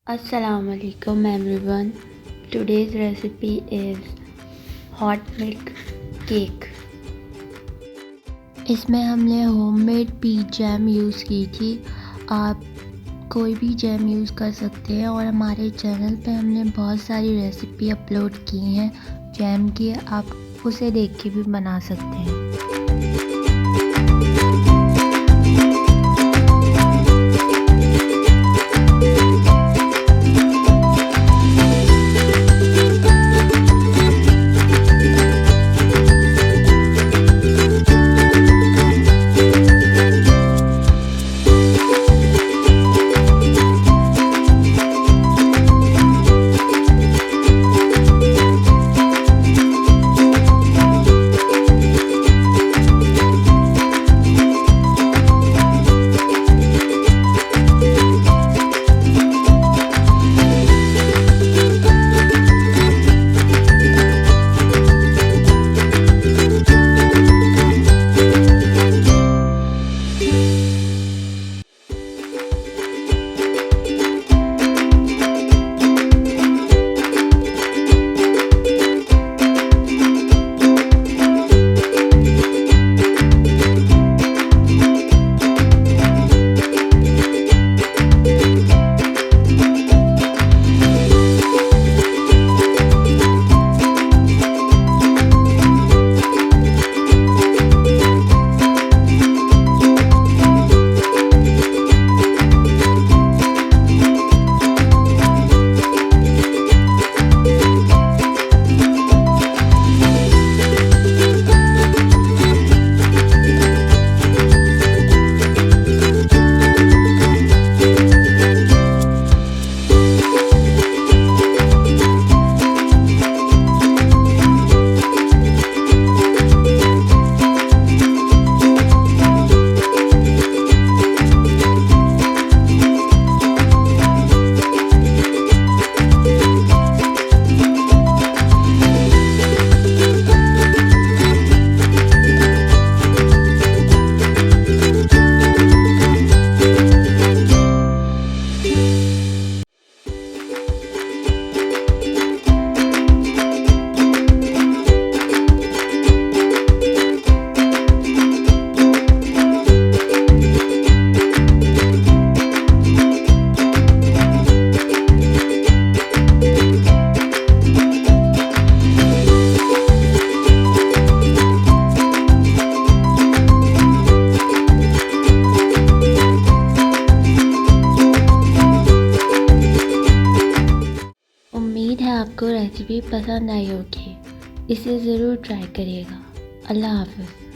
Alaikum everyone. Today's recipe is hot milk cake. इसमें हमने homemade peach jam use की थी। आप कोई भी जैम यूज़ कर सकते हैं और हमारे चैनल पे हमने बहुत सारी रेसिपी अपलोड की हैं जैम की, आप उसे देख के भी बना सकते हैं। उम्मीद है आपको रेसिपी पसंद आई होगी। इसे ज़रूर ट्राई करिएगा। अल्लाह हाफ़िज़।